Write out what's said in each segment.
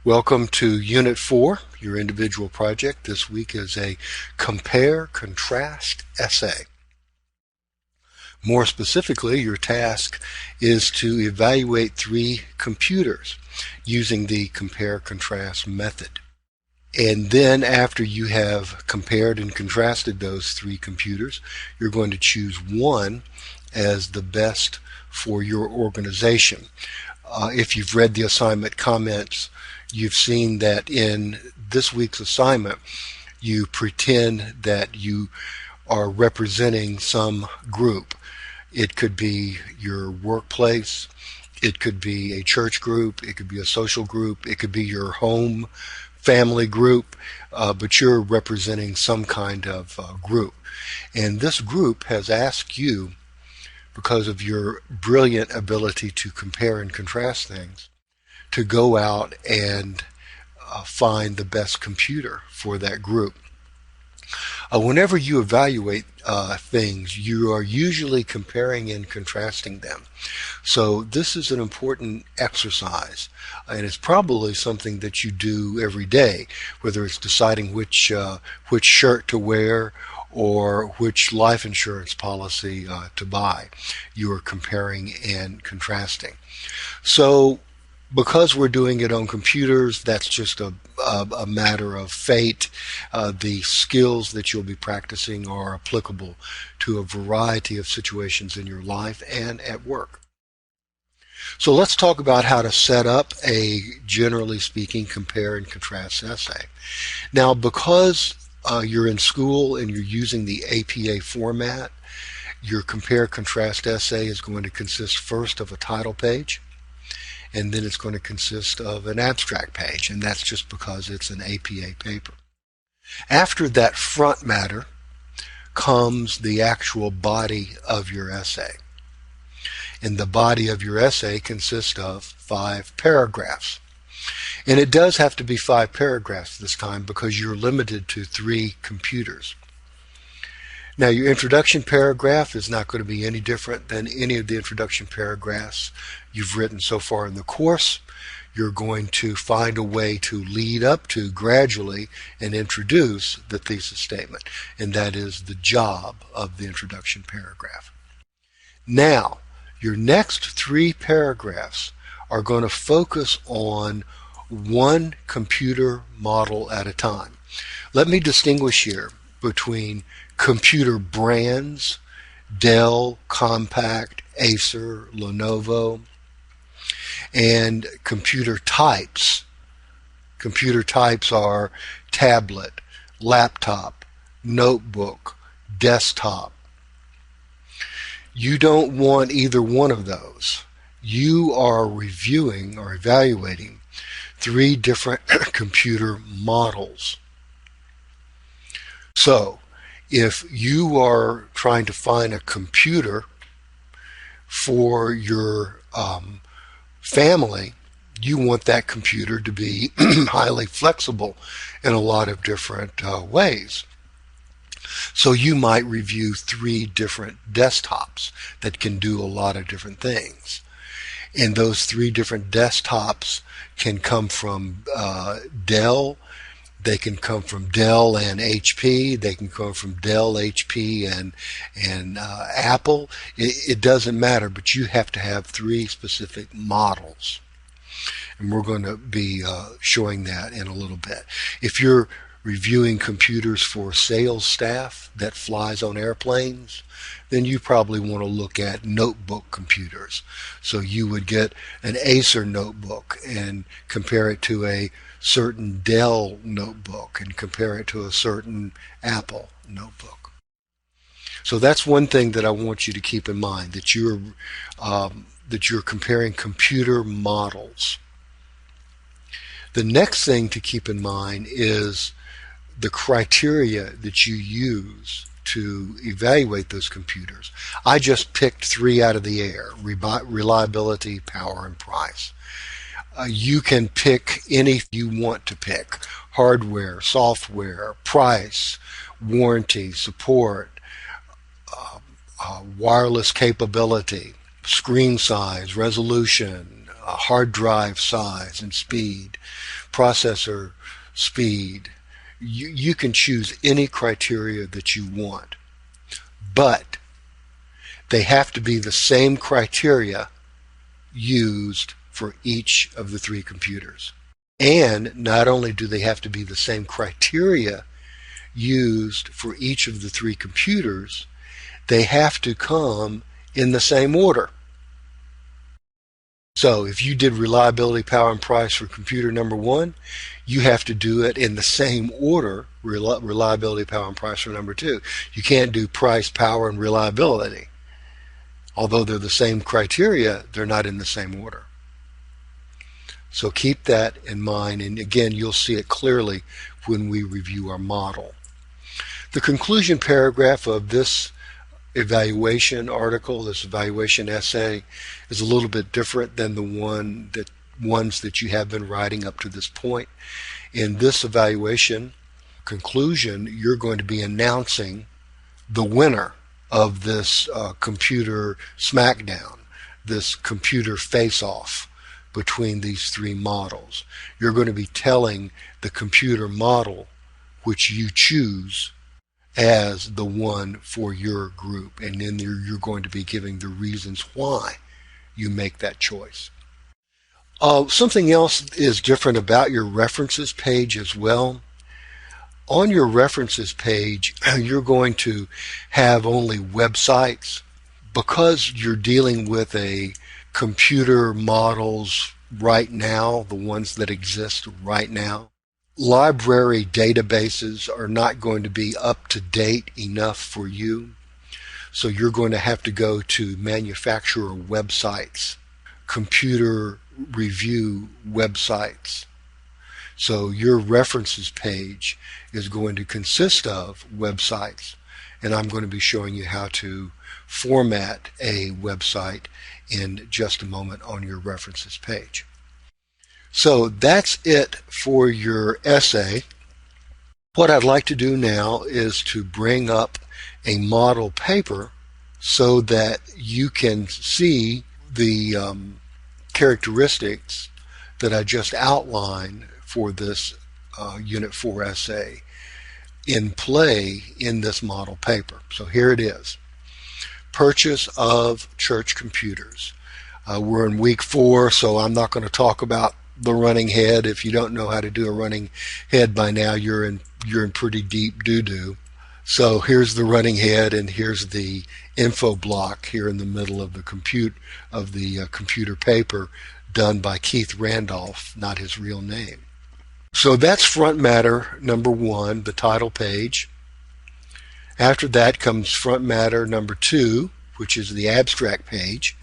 Welcome to Unit 4, your individual project. This week is a compare-contrast essay. More specifically, your task is to evaluate 3 computers using the compare-contrast method. And then after you have compared and contrasted those 3 computers, you're going to choose one as the best for your organization. If you've read the assignment comments, you've seen that in this week's assignment, you pretend that you are representing some group. It could be your workplace, it could be a church group, it could be a social group, it could be your home family group, but you're representing some kind of group. And this group has asked you, because of your brilliant ability to compare and contrast things, to go out and find the best computer for that group. Whenever you evaluate things, you are usually comparing and contrasting them. So this is an important exercise, and it's probably something that you do every day, whether it's deciding which shirt to wear or which life insurance policy to buy. You are comparing and contrasting. So because we're doing it on computers, that's just a matter of fate. The skills that you'll be practicing are applicable to a variety of situations in your life and at work. So let's talk about how to set up a, generally speaking, compare and contrast essay. Now, because you're in school and you're using the APA format, your compare-contrast essay is going to consist first of a title page, and then it's going to consist of an abstract page, and that's just because it's an APA paper. After that front matter comes the actual body of your essay. And the body of your essay consists of 5 paragraphs. And it does have to be 5 paragraphs this time because you're limited to 3 computers. Now, your introduction paragraph is not going to be any different than any of the introduction paragraphs you've written so far in the course. You're going to find a way to lead up to gradually and introduce the thesis statement, and that is the job of the introduction paragraph. Now, your next 3 paragraphs are going to focus on one computer model at a time. Let me distinguish here between computer brands, Dell, Compaq, Acer, Lenovo, and computer types. Computer types are tablet, laptop, notebook, desktop. You don't want either one of those. You are reviewing or evaluating 3 different computer models. So, if you are trying to find a computer for your family, you want that computer to be highly flexible in a lot of different ways. So you might review 3 different desktops that can do a lot of different things. And those 3 different desktops can come from Dell, they can come from Dell and HP, they can come from Dell, HP, and Apple. It doesn't matter, but you have to have 3 specific models. And we're going to be showing that in a little bit. If you're reviewing computers for sales staff that flies on airplanes, then you probably want to look at notebook computers. So you would get an Acer notebook and compare it to a certain Dell notebook and compare it to a certain Apple notebook. So that's one thing that I want you to keep in mind, that you're comparing computer models. The next thing to keep in mind is the criteria that you use to evaluate those computers. I just picked 3 out of the air: reliability, power, and price. You can pick any you want to pick: hardware, software, price, warranty, support, wireless capability, screen size, resolution, hard drive size and speed, processor speed. You can choose any criteria that you want, but they have to be the same criteria used for each of the three computers. And not only do they have to be the same criteria used for each of the three computers, they have to come in the same order. So if you did reliability, power, and price for computer number 1, you have to do it in the same order, reliability, power, and price for number 2. You can't do price, power, and reliability. Although they're the same criteria, they're not in the same order. So keep that in mind, and again, you'll see it clearly when we review our model. The conclusion paragraph of this evaluation article, this evaluation essay, is a little bit different than the ones that you have been writing up to this point. In this evaluation conclusion, you're going to be announcing the winner of this computer smackdown, this computer face-off between these three models. You're going to be telling the computer model which you choose as the one for your group, and then you're going to be giving the reasons why you make that choice. Something else is different about your references page as well. On your references page, you're going to have only websites. Because you're dealing with a computer models right now, the ones that exist right now, library databases are not going to be up to date enough for you. So you're going to have to go to manufacturer websites, computer review websites. So your references page is going to consist of websites, and I'm going to be showing you how to format a website in just a moment on your references page. So that's it for your essay. What I'd like to do now is to bring up a model paper so that you can see the characteristics that I just outlined for this Unit 4 essay in play in this model paper. So here it is. Purchase of church computers. We're in week 4, so I'm not going to talk about the running head. If you don't know how to do a running head by now, you're in pretty deep doo-doo. So here's the running head, and here's the info block here in the middle of the computer paper done by Keith Randolph, not his real name. So that's front matter number 1, the title page. After that comes front matter number 2, which is the abstract page,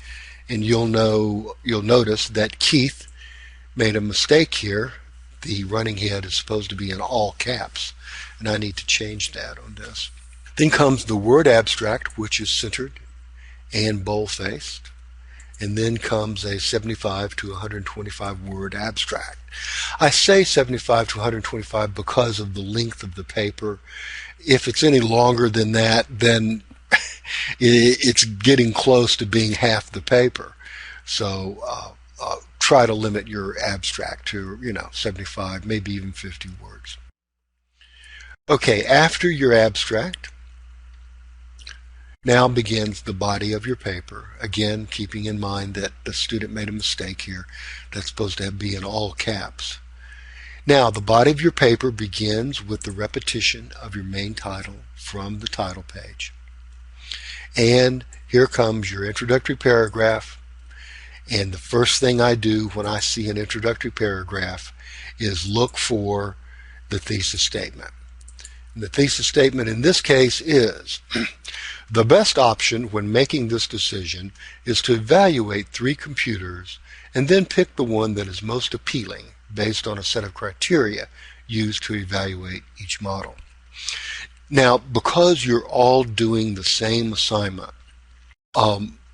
and you'll notice that Keith made a mistake here. The running head is supposed to be in all caps, and I need to change that on this. Then comes the word abstract, which is centered and bold-faced, and then comes a 75 to 125 word abstract. I say 75 to 125 because of the length of the paper. If it's any longer than that, then it's getting close to being half the paper. So try to limit your abstract to 75, maybe even 50 words. Okay, after your abstract, now begins the body of your paper. Again, keeping in mind that the student made a mistake here. That's supposed to be in all caps. Now, the body of your paper begins with the repetition of your main title from the title page. And here comes your introductory paragraph. And the first thing I do when I see an introductory paragraph is look for the thesis statement. And the thesis statement in this case is, the best option when making this decision is to evaluate 3 computers and then pick the one that is most appealing based on a set of criteria used to evaluate each model. Now, because you're all doing the same assignment,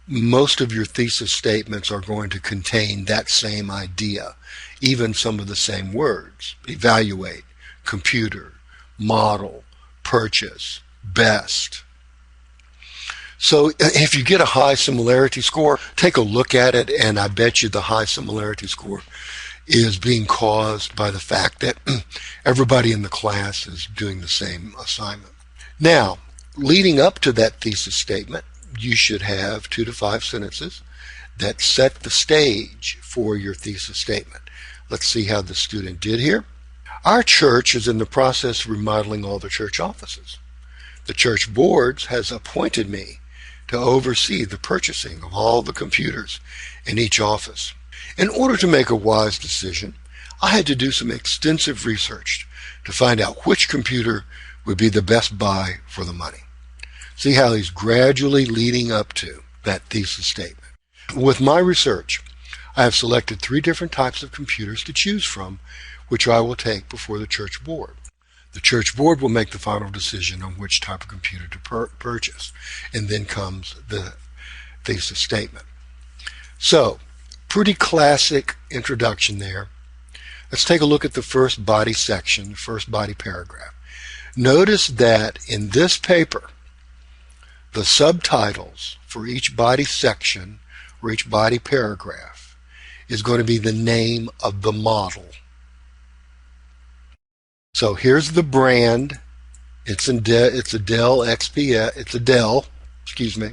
most of your thesis statements are going to contain that same idea, even some of the same words: evaluate, computer, model, purchase, best. So if you get a high similarity score, take a look at it, and I bet you the high similarity score is being caused by the fact that everybody in the class is doing the same assignment. Now, leading up to that thesis statement, you should have 2 to 5 sentences that set the stage for your thesis statement. Let's see how the student did here. Our church is in the process of remodeling all the church offices. The church boards has appointed me to oversee the purchasing of all the computers in each office. In order to make a wise decision, I had to do some extensive research to find out which computer would be the best buy for the money. See how he's gradually leading up to that thesis statement. With my research, I have selected 3 different types of computers to choose from, which I will take before the church board. The church board will make the final decision on which type of computer to purchase, and then comes the thesis statement. So, pretty classic introduction there. Let's take a look at the first body section, the first body paragraph. Notice that in this paper, the subtitles for each body section or each body paragraph is going to be the name of the model. So here's the brand. It's a Dell XPS. It's a Dell, excuse me.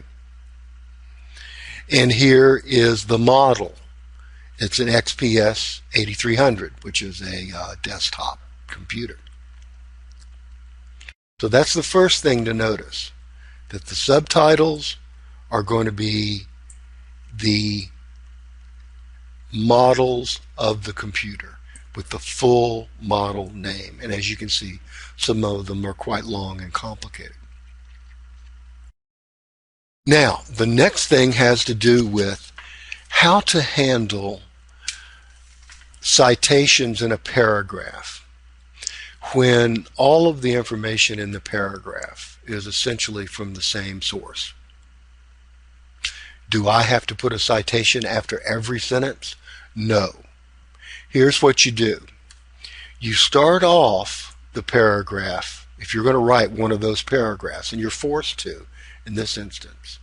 And here is the model. It's an XPS 8300, which is a desktop computer. So that's the first thing to notice, that the subtitles are going to be the models of the computer with the full model name. And as you can see, some of them are quite long and complicated. Now, the next thing has to do with how to handle citations in a paragraph when all of the information in the paragraph is essentially from the same source. Do I have to put a citation after every sentence? No. Here's what you do. You start off the paragraph, if you're going to write one of those paragraphs, and you're forced to in this instance,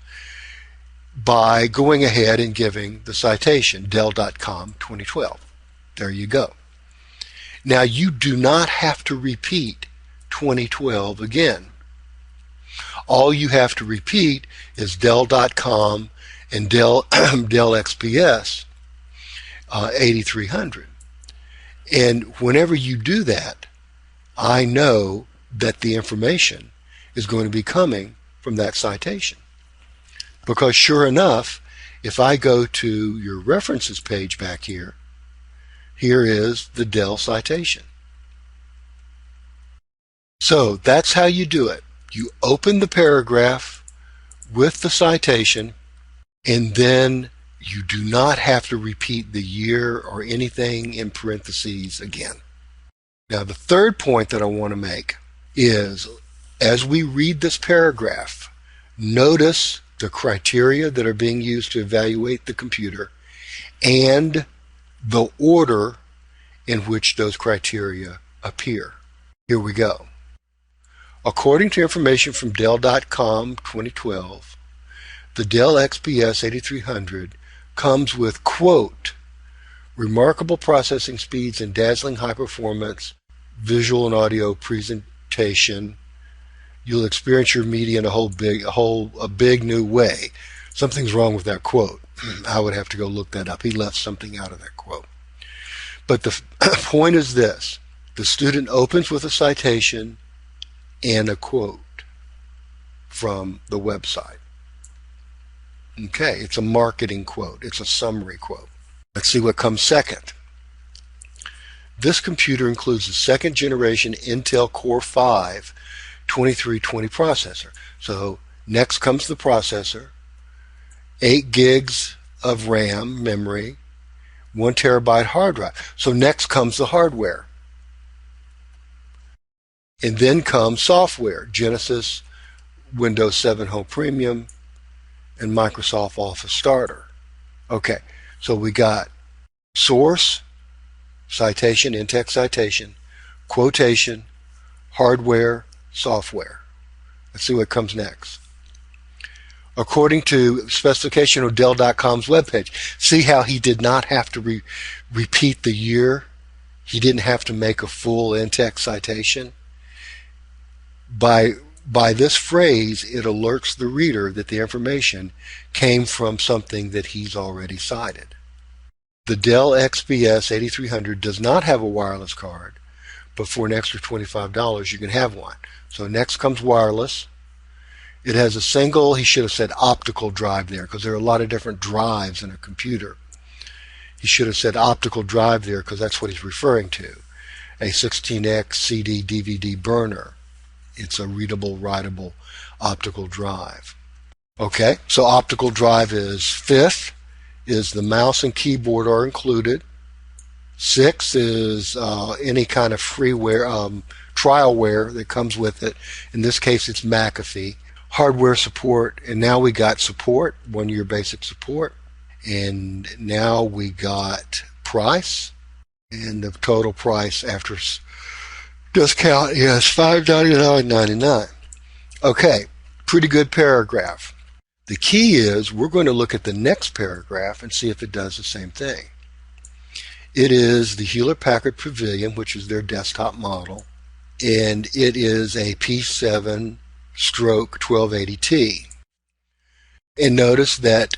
by going ahead and giving the citation, Dell.com 2012. There you go. Now you do not have to repeat 2012 again. All you have to repeat is Dell.com and Dell XPS 8300. And whenever you do that, I know that the information is going to be coming from that citation. Because sure enough, if I go to your references page back here, here is the Dell citation. So that's how you do it. You open the paragraph with the citation, and then you do not have to repeat the year or anything in parentheses again. Now the third point that I want to make is, as we read this paragraph, notice the criteria that are being used to evaluate the computer and the order in which those criteria appear. Here we go. According to information from Dell.com 2012, the Dell XPS 8300 comes with, quote, remarkable processing speeds and dazzling high performance visual and audio presentation. You'll experience your media in a big new way. Something's wrong with that quote. I would have to go look that up. He left something out of that quote. But the point is this. The student opens with a citation and a quote from the website. Okay, it's a marketing quote. It's a summary quote. Let's see what comes second. This computer includes the second generation Intel Core 5 2320 processor. So next comes the processor, 8 gigs of RAM memory, 1 terabyte hard drive. So next comes the hardware. And then comes software, Genesis, Windows 7 Home Premium, and Microsoft Office Starter. Okay, so we got source, citation, in-text citation, quotation, hardware, software. Let's see what comes next. according to specification of Dell.com's webpage. See how he did not have to repeat the year? He didn't have to make a full in-text citation. By this phrase, it alerts the reader that the information came from something that he's already cited. The Dell XPS 8300 does not have a wireless card, but for an extra $25 you can have one. So next comes wireless. It has a single, he should have said optical drive there, because there are a lot of different drives in a computer. He should have said optical drive there, because that's what he's referring to. A 16x CD DVD burner. It's a readable, writable optical drive. Okay, so optical drive is 5th, is the mouse and keyboard are included. 6 is any kind of freeware, trialware that comes with it. In this case, it's McAfee. Hardware support, and now we got support, 1-year basic support. And now we got price, and the total price after discount is $599.99. Okay, pretty good paragraph. The key is we're going to look at the next paragraph and see if it does the same thing. It is the Hewlett-Packard Pavilion, which is their desktop model, and it is a P7/1280T. And notice that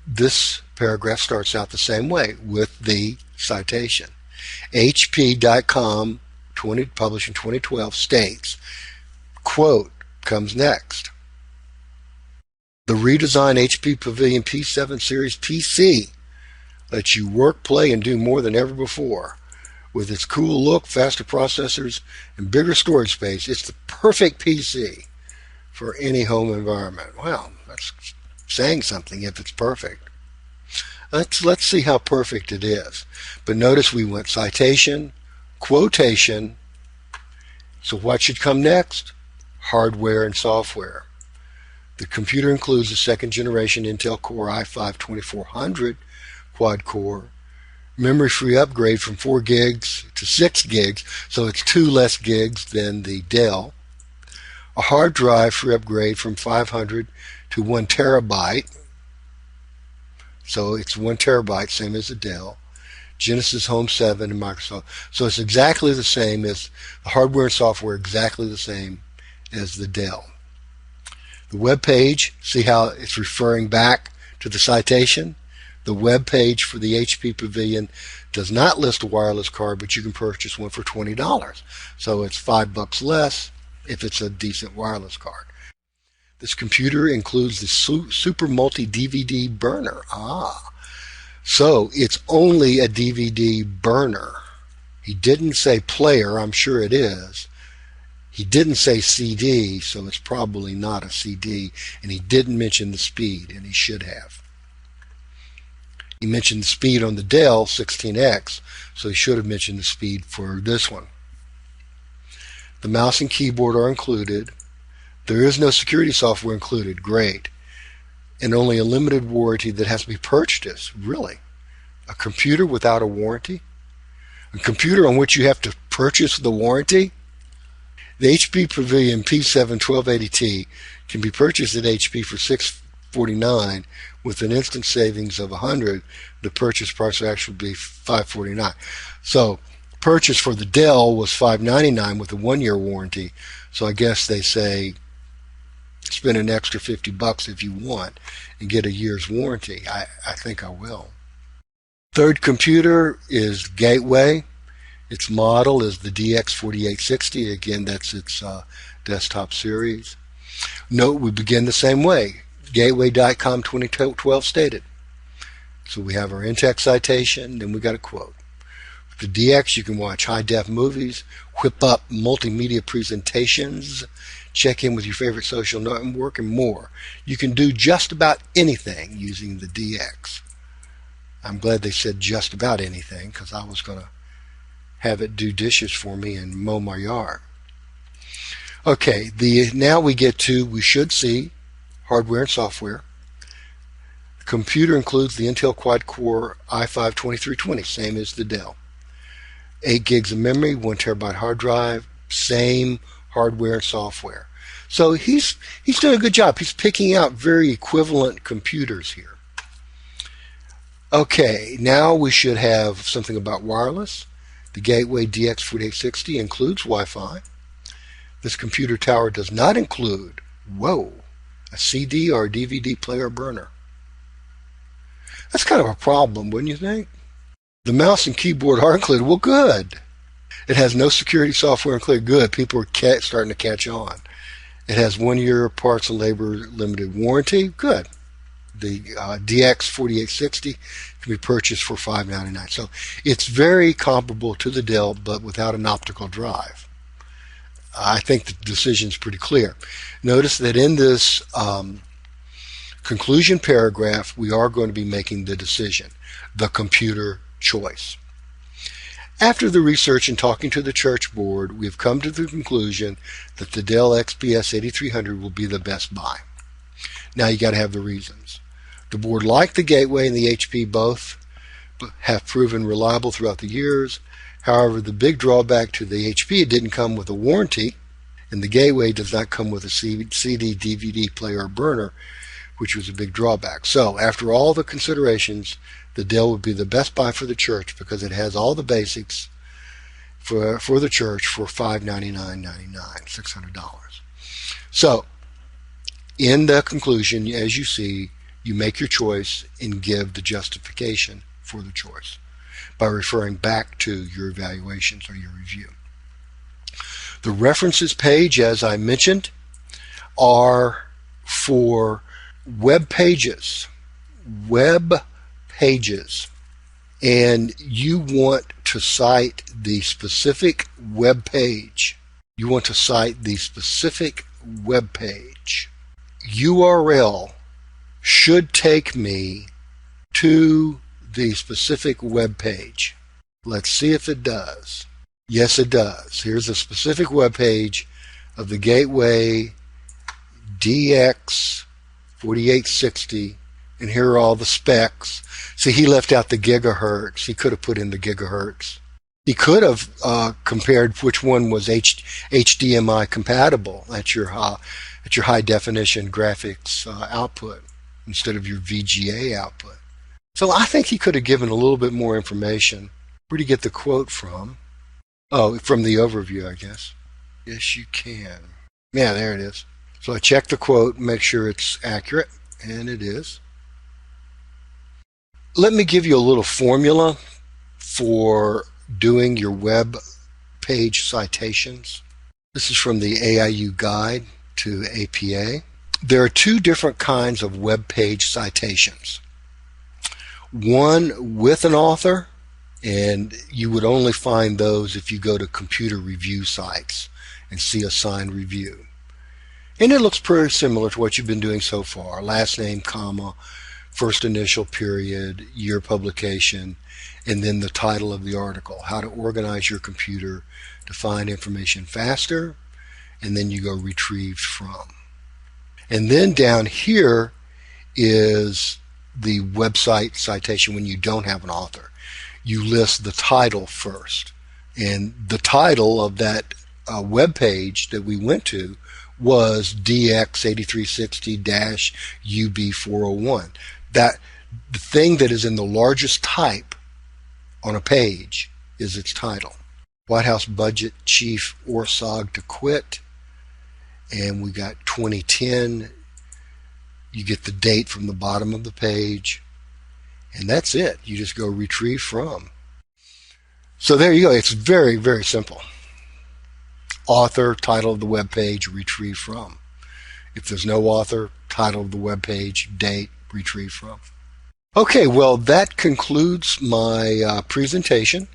this paragraph starts out the same way with the citation. HP.com, published in 2012, states, quote, comes next. The redesigned HP Pavilion P7 Series PC lets you work, play, and do more than ever before. With its cool look, faster processors, and bigger storage space, it's the perfect PC for any home environment. Well, that's saying something if it's perfect. Let's see how perfect it is. But notice we went citation, quotation. So what should come next? Hardware and software. The computer includes a 2nd generation Intel Core i5-2400 quad-core, memory-free upgrade from 4 gigs to 6 gigs, so it's 2 less gigs than the Dell. A hard drive free upgrade from 500 to 1 terabyte, so it's 1 terabyte, same as the Dell. Genesis Home 7 and Microsoft. So it's exactly the same as the hardware and software, exactly the same as the Dell. The web page, see how it's referring back to the citation? The web page for the HP Pavilion does not list a wireless card, but you can purchase one for $20. So it's $5 less if it's a decent wireless card. This computer includes the Super Multi DVD burner. So it's only a DVD burner. He didn't say player, I'm sure it is. He didn't say CD, so it's probably not a CD. And he didn't mention the speed, and he should have. He mentioned the speed on the Dell 16X, so he should have mentioned the speed for this one. The mouse and keyboard are included. There is no security software included. Great. And only a limited warranty that has to be purchased. Really? A computer without a warranty? A computer on which you have to purchase the warranty? The HP Pavilion P7-1280T can be purchased at HP for $649 with an instant savings of $100. The purchase price will actually be $549. So purchase for the Dell was $599 with a 1-year warranty. So I guess they say spend an extra $50 if you want and get a year's warranty. I think I will. Third computer is Gateway. Its model is the DX4860. Again, that's its desktop series. Note we begin the same way. Gateway.com 2012 stated. So we have our in-text citation, then we got a quote. With the DX, you can watch high-def movies, whip up multimedia presentations, check in with your favorite social network, and more. You can do just about anything using the DX. I'm glad they said just about anything, because I was going to have it do dishes for me and mow my yard. Okay, now we should see hardware and software. The computer includes the Intel quad-core i5-2320, same as the Dell. 8 gigs of memory, 1 terabyte hard drive, same hardware and software. So he's doing a good job. He's picking out very equivalent computers here. Okay, now we should have something about wireless. The Gateway DX4860 includes Wi-Fi. This computer tower does not include, a CD or DVD player burner. That's kind of a problem, wouldn't you think? The mouse and keyboard are included. Well, good. It has no security software included. Good. People are starting to catch on. It has 1 year parts and labor limited warranty. Good. The DX4860 can be purchased for $599. So it's very comparable to the Dell, but without an optical drive. I think the decision is pretty clear. Notice that in this conclusion paragraph, we are going to be making the decision, the computer choice. After the research and talking to the church board, we have come to the conclusion that the Dell XPS 8300 will be the best buy. Now you got to have the reasons. The board liked the Gateway and the HP both, but have proven reliable throughout the years. However, the big drawback to the HP, it didn't come with a warranty, and the Gateway does not come with a CD, DVD player or burner, which was a big drawback. So after all the considerations, the Dell would be the best buy for the church because it has all the basics for the church for $599.99, $600. So in the conclusion, as you see, you make your choice and give the justification for the choice by referring back to your evaluations or your review. The references page, as I mentioned, are for web pages. Web pages. And you want to cite the specific web page. You want to cite the specific web page. URL should take me to the specific web page. Let's see if it does. Yes, it does. Here's a specific web page of the Gateway DX4860, and here are all the specs. See, he left out the gigahertz. He could have put in the gigahertz. He could have compared which one was HDMI compatible at your high definition graphics output instead of your VGA output. So I think he could have given a little bit more information. Where do you get the quote from? Oh, from the overview, I guess. Yes, you can. Yeah, there it is. So I check the quote, make sure it's accurate, and it is. Let me give you a little formula for doing your web page citations. This is from the AIU Guide to APA. There are two different kinds of web page citations. One with an author, and you would only find those if you go to computer review sites and see a signed review. And it looks pretty similar to what you've been doing so far. Last name, comma, first initial, period, year publication, and then the title of the article, how to organize your computer to find information faster, and then you go retrieved from. And then down here is the website citation when you don't have an author. You list the title first. And the title of that web page that we went to was DX8360-UB401. That the thing that is in the largest type on a page is its title. White House budget chief Orsog to quit. And we got 2010. You get the date from the bottom of the page. And that's it. You just go retrieve from. So there you go. It's very, very simple. Author, title of the web page, retrieve from. If there's no author, title of the web page, date, retrieve from. Okay, well, that concludes my presentation.